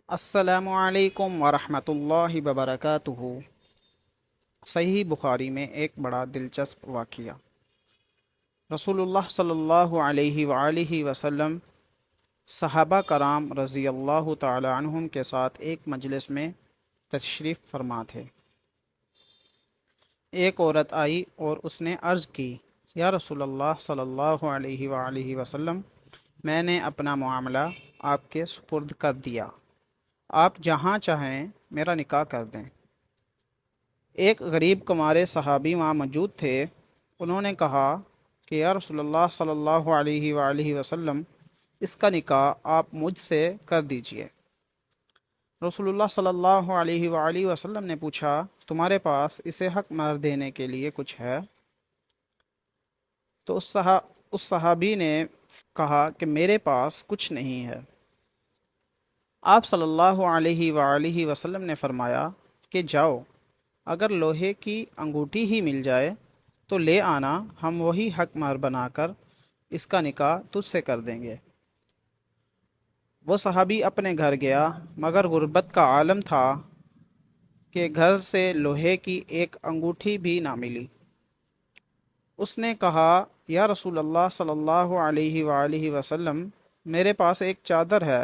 السلام علیکم ورحمۃ اللہ وبرکاتہ۔ صحیح بخاری میں ایک بڑا دلچسپ واقعہ۔ رسول اللہ صلی اللہ علیہ وآلہ وسلم صحابہ کرام رضی اللہ تعالی عنہم کے ساتھ ایک مجلس میں تشریف فرما تھے۔ ایک عورت آئی اور اس نے عرض کی، یا رسول اللہ صلی اللہ علیہ وآلہ وسلم، میں نے اپنا معاملہ آپ کے سپرد کر دیا، آپ جہاں چاہیں میرا نکاح کر دیں۔ ایک غریب کمارے صحابی وہاں موجود تھے۔ انہوں نے کہا کہ یا رسول اللہ صلی اللہ علیہ وآلہ وسلم، اس کا نکاح آپ مجھ سے کر دیجئے۔ رسول اللہ صلی اللہ علیہ وآلہ وسلم نے پوچھا، تمہارے پاس اسے حق مہر دینے کے لیے کچھ ہے؟ تو اس صحابی نے کہا کہ میرے پاس کچھ نہیں ہے۔ آپ صلی اللہ علیہ وآلہ وسلم نے فرمایا کہ جاؤ، اگر لوہے کی انگوٹھی ہی مل جائے تو لے آنا، ہم وہی حق مہر بنا کر اس کا نکاح تجھ سے کر دیں گے۔ وہ صحابی اپنے گھر گیا، مگر غربت کا عالم تھا کہ گھر سے لوہے کی ایک انگوٹھی بھی نہ ملی۔ اس نے کہا، یا رسول اللہ صلی اللہ علیہ وآلہ وسلم، میرے پاس ایک چادر ہے،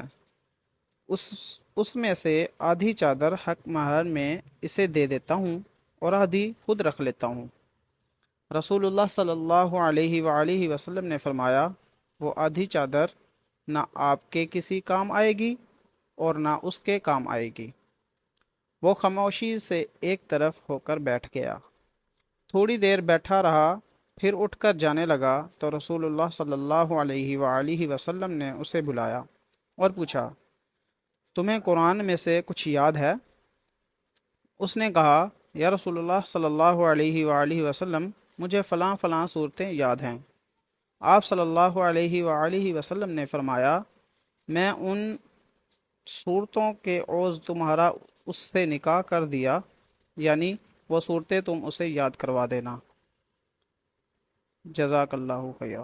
اس میں سے آدھی چادر حق مہر میں اسے دے دیتا ہوں اور آدھی خود رکھ لیتا ہوں۔ رسول اللہ صلی اللہ علیہ وآلہ وسلم نے فرمایا، وہ آدھی چادر نہ آپ کے کسی کام آئے گی اور نہ اس کے کام آئے گی۔ وہ خاموشی سے ایک طرف ہو کر بیٹھ گیا۔ تھوڑی دیر بیٹھا رہا، پھر اٹھ کر جانے لگا تو رسول اللہ صلی اللہ علیہ وآلہ وسلم نے اسے بلایا اور پوچھا، تمہیں قرآن میں سے کچھ یاد ہے؟ اس نے کہا، یا رسول اللہ صلی اللہ علیہ وآلہ وسلم، مجھے فلاں فلاں صورتیں یاد ہیں۔ آپ صلی اللہ علیہ وآلہ وسلم نے فرمایا، میں ان صورتوں کے عوض تمہارا اس سے نکاح کر دیا، یعنی وہ صورتیں تم اسے یاد کروا دینا۔ جزاک اللہ خیر۔